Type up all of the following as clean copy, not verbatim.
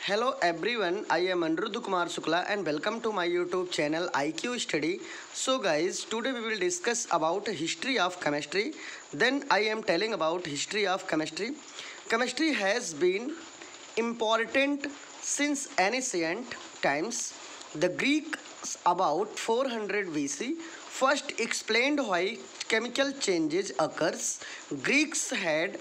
Hello everyone, I am Anirudh Kumar Shukla and welcome to my YouTube channel IQ Study. So guys, today we will discuss about history of chemistry. Then I am telling about history of chemistry. Chemistry has been important since ancient times. The Greeks about 400 BC first explained why chemical changes occurs. Greeks had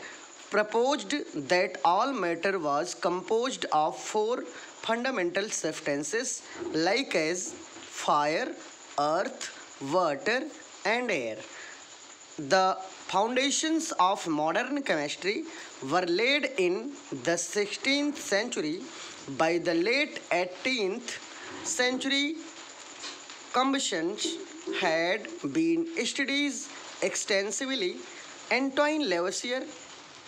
proposed that all matter was composed of four fundamental substances like as fire, earth, water and air. The foundations of modern chemistry were laid in the 16th century. By the late 18th century, combustions had been studied extensively. Antoine Lavoisier,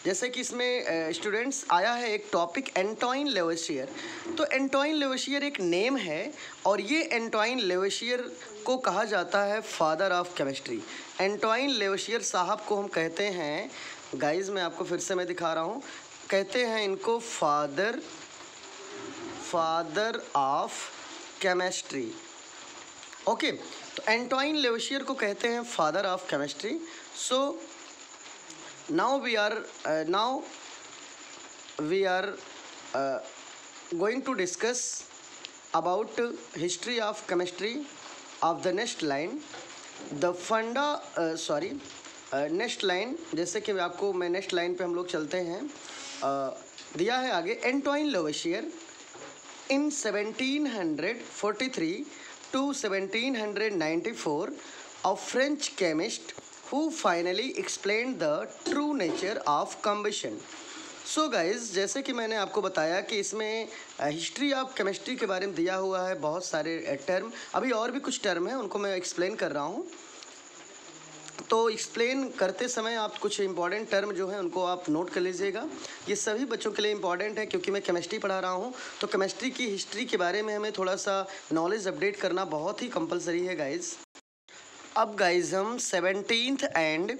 जैसे कि इसमें students आया है एक topic Antoine लेवसियर। तो Antoine लेवसियर एक name है और ये एंटोइन लेवसियर को कहा जाता है फादर ऑफ केमिस्ट्री। एंटोइन लेवसियर साहब को हम कहते हैं, गाइस मैं आपको फिर से मैं दिखा रहा हूँ, कहते हैं इनको फादर ऑफ केमिस्ट्री। ओके, तो एंटोइन लेवसियर को कहते हैं father of chemistry. So now we are going to discuss about history of chemistry of the next line. The next line, जैसे कि आपको मैं नेक्स्ट लाइन पे हम लोग चलते हैं। दिया है आगे, Antoine लेवसियर in 1743 to 1794 a French chemist who finally explained the true nature of combustion. So guys, जैसे कि मैंने आपको बताया कि इसमें हिस्ट्री ऑफ केमिस्ट्री के बारे में दिया हुआ है बहुत सारे टर्म। अभी और भी कुछ टर्म हैं, उनको मैं एक्सप्लेन कर रहा हूँ। तो एक्सप्लेन करते समय आप कुछ इंपॉर्टेंट टर्म जो हैं उनको आप नोट कर लीजिएगा। ये सभी बच्चों के लिए इंपॉर्टेंट है क्योंकि मैं केमिस्ट्री पढ़ा रहा हूँ, तो केमिस्ट्री की हिस्ट्री के बारे में हमें थोड़ा सा नॉलेज अपडेट करना बहुत ही कंपलसरी है गाइज। अब गाइज हम 17th एंड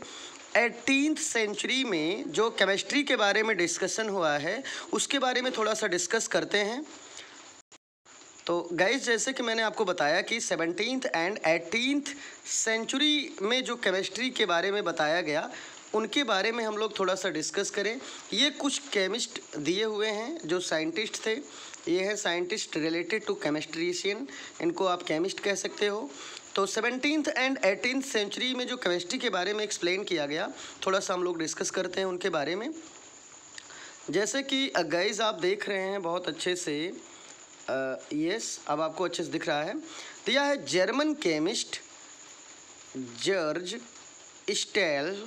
18th सेंचुरी में जो केमिस्ट्री के बारे में डिस्कशन हुआ है उसके बारे में थोड़ा सा डिस्कस करते हैं। तो गाइज, जैसे कि मैंने आपको बताया कि 17th एंड 18th सेंचुरी में जो केमिस्ट्री के बारे में बताया गया उनके बारे में हम लोग थोड़ा सा डिस्कस करें। ये कुछ केमिस्ट दिए हुए हैं जो साइंटिस्ट थे। ये है साइंटिस्ट रिलेटेड टू केमिस्ट्रिशियन, इनको आप केमिस्ट कह सकते हो। तो 17th एंड 18th सेंचुरी में जो केमिस्ट्री के बारे में एक्सप्लेन किया गया, थोड़ा सा हम लोग डिस्कस करते हैं उनके बारे में। जैसे कि गाइज आप देख रहे हैं बहुत अच्छे से, यस अब आपको अच्छे से दिख रहा है। दिया है German chemist George Stahl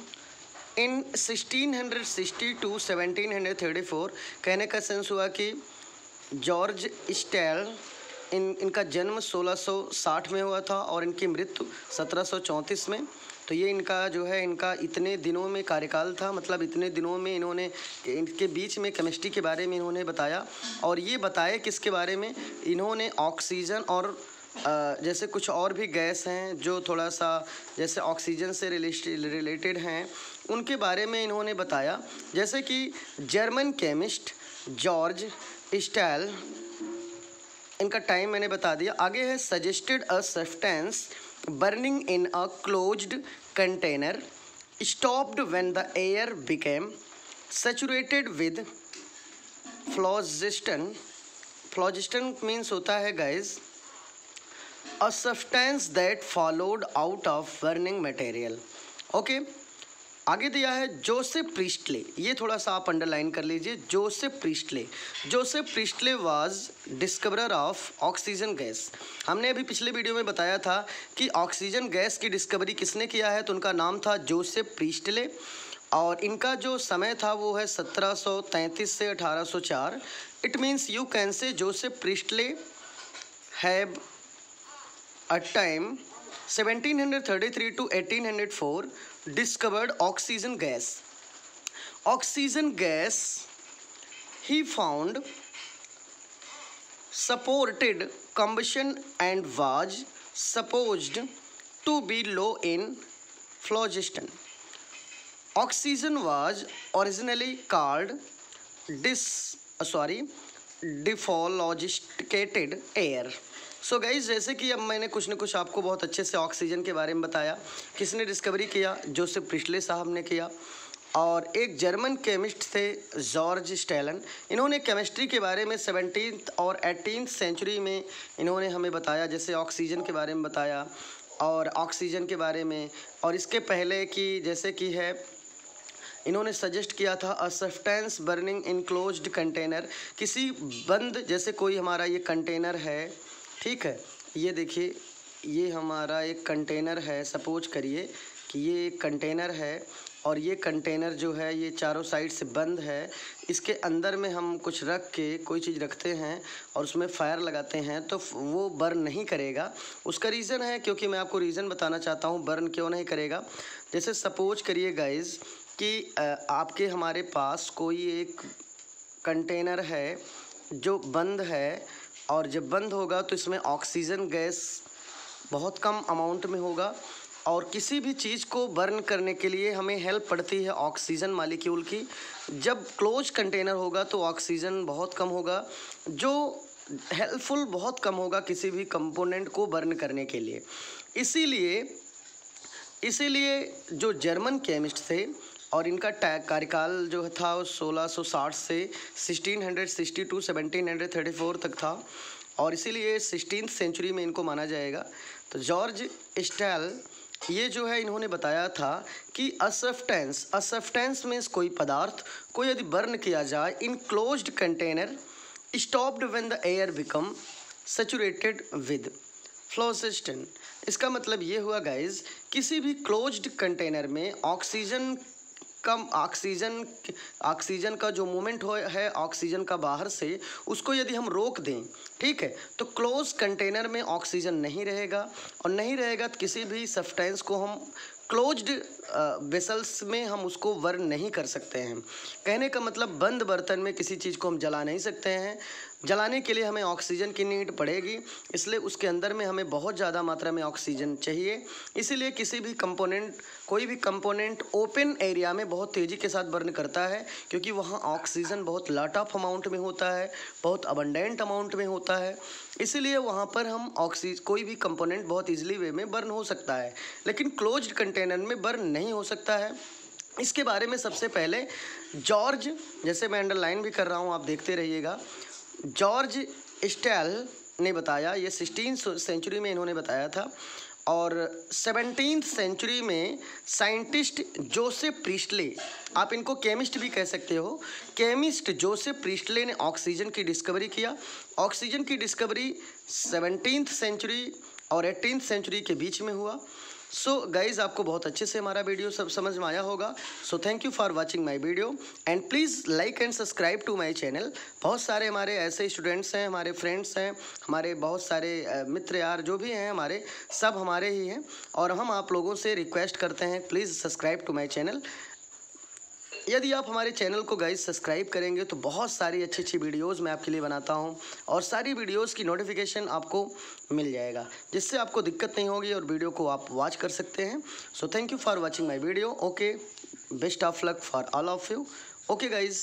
in 1660 to 1734। कहने का सेंस हुआ कि जॉर्ज स्टेल इनका जन्म 1660 में हुआ था और इनकी मृत्यु 1734 में। तो ये इनका जो है इनका इतने दिनों में कार्यकाल था, मतलब इतने दिनों में इन्होंने इनके बीच में केमिस्ट्री के बारे में इन्होंने बताया। और ये बताए किसके बारे में, इन्होंने ऑक्सीजन और जैसे कुछ और भी गैस हैं जो थोड़ा सा जैसे ऑक्सीजन से रिलेटेड हैं, उनके बारे में इन्होंने बताया। जैसे कि जर्मन केमिस्ट जॉर्ज स्टेल, इनका टाइम मैंने बता दिया। आगे है suggested a substance burning in a closed container stopped when the air became saturated with phlogiston. Phlogiston means होता है guys a substance that followed out of burning material. Okay, आगे दिया है जोसेफ प्रीस्टले। ये थोड़ा सा आप अंडरलाइन कर लीजिए, Joseph Priestley was discoverer of oxygen gas. हमने अभी पिछले वीडियो में बताया था कि ऑक्सीजन गैस की डिस्कवरी किसने किया है, तो उनका नाम था जोसेफ प्रीस्टले। और इनका जो समय था वो है 1733 से 1804। It means you can say Joseph Priestley have a time 1733 to 1804 discovered oxygen gas. Oxygen gas he found supported combustion and was supposed to be low in phlogiston. Oxygen was originally called dephlogisticated air. So guys, जैसे कि अब मैंने कुछ न कुछ आपको बहुत अच्छे से ऑक्सीजन के बारे में बताया। किसने डिस्कवरी किया? जोसेफ प्रिस्टले साहब ने किया। और एक जर्मन केमिस्ट थे जॉर्ज स्टेलन। इन्होंने केमिस्ट्री के बारे में 17th और 18th सेंचुरी में इन्होंने हमें बताया, जैसे ऑक्सीजन के बारे में बताया और ऑक्सीजन के बारे में। और इसके पहले की जैसे कि है, इन्होंने सजेस्ट किया था अ सब्सटेंस बर्निंग इन क्लोज्ड कंटेनर। किसी बंद, जैसे कोई हमारा ये कंटेनर है, ठीक है, ये देखिए, ये हमारा एक कंटेनर है। सपोज करिए कि ये एक कंटेनर है और ये कंटेनर जो है ये चारों साइड से बंद है। इसके अंदर में हम कुछ रख के कोई चीज़ रखते हैं और उसमें फायर लगाते हैं तो वो बर्न नहीं करेगा। उसका रीज़न है, क्योंकि मैं आपको रीज़न बताना चाहता हूँ बर्न क्यों नहीं करेगा। जैसे सपोज करिए गाइज कि आपके हमारे पास कोई एक कंटेनर है जो बंद है, और जब बंद होगा तो इसमें ऑक्सीजन गैस बहुत कम अमाउंट में होगा। और किसी भी चीज़ को बर्न करने के लिए हमें हेल्प पड़ती है ऑक्सीजन मालिक्यूल की। जब क्लोज कंटेनर होगा तो ऑक्सीजन बहुत कम होगा, जो हेल्पफुल बहुत कम होगा किसी भी कंपोनेंट को बर्न करने के लिए। इसीलिए जो जर्मन केमिस्ट थे और इनका कार्यकाल जो था वो 1660 से 1662 1734 तक था, और इसीलिए 16th सेंचुरी में इनको माना जाएगा। तो जॉर्ज स्टेल ये जो है इन्होंने बताया था कि असब्सटेंस मीन्स कोई पदार्थ को यदि बर्न किया जाए in closed container stopped when the air become saturated with phlogiston. इसका मतलब ये हुआ गाइज, किसी भी क्लोज्ड कंटेनर में ऑक्सीजन का जो मूवमेंट है ऑक्सीजन का बाहर से, उसको यदि हम रोक दें, ठीक है, तो क्लोज कंटेनर में ऑक्सीजन नहीं रहेगा, और नहीं रहेगा तो किसी भी सब्सटेंस को हम क्लोज्ड वेसल्स में हम उसको बर्न नहीं कर सकते हैं। कहने का मतलब बंद बर्तन में किसी चीज़ को हम जला नहीं सकते हैं। जलाने के लिए हमें ऑक्सीजन की नीड पड़ेगी, इसलिए उसके अंदर में हमें बहुत ज़्यादा मात्रा में ऑक्सीजन चाहिए। इसीलिए किसी भी कोई भी कंपोनेंट ओपन एरिया में बहुत तेज़ी के साथ बर्न करता है, क्योंकि वहाँ ऑक्सीजन बहुत लॉट ऑफ अमाउंट में होता है, बहुत अबंडेंट अमाउंट में होता है। इसीलिए वहाँ पर हम कोई भी कंपोनेंट बहुत ईजिली वे में बर्न हो सकता है, लेकिन क्लोज्ड कंटेनर में बर्न नहीं हो सकता है। इसके बारे में सबसे पहले जॉर्ज, जैसे मैं अंडरलाइन भी कर रहा हूँ, आप देखते रहिएगा, जॉर्ज स्टेल ने बताया। ये 16th सेंचुरी में इन्होंने बताया था। और 17th सेंचुरी में साइंटिस्ट जोसेफ प्रिस्टले, आप इनको केमिस्ट भी कह सकते हो, केमिस्ट जोसेफ प्रिस्टले ने ऑक्सीजन की डिस्कवरी किया। ऑक्सीजन की डिस्कवरी 17th सेंचुरी और 18th सेंचुरी के बीच में हुआ। सो गाइज, आपको बहुत अच्छे से हमारा वीडियो सब समझ में आया होगा। So thank you for watching my video and please like and subscribe to my channel. बहुत सारे हमारे ऐसे स्टूडेंट्स हैं, हमारे फ्रेंड्स हैं, हमारे बहुत सारे मित्र यार जो भी हैं हमारे, सब हमारे ही हैं, और हम आप लोगों से रिक्वेस्ट करते हैं please subscribe to my channel. यदि आप हमारे चैनल को गाइज सब्सक्राइब करेंगे तो बहुत सारी अच्छी अच्छी वीडियोस मैं आपके लिए बनाता हूं, और सारी वीडियोस की नोटिफिकेशन आपको मिल जाएगा, जिससे आपको दिक्कत नहीं होगी और वीडियो को आप वॉच कर सकते हैं। सो thank you for watching my video. Okay, best of luck for all of you. Okay guys.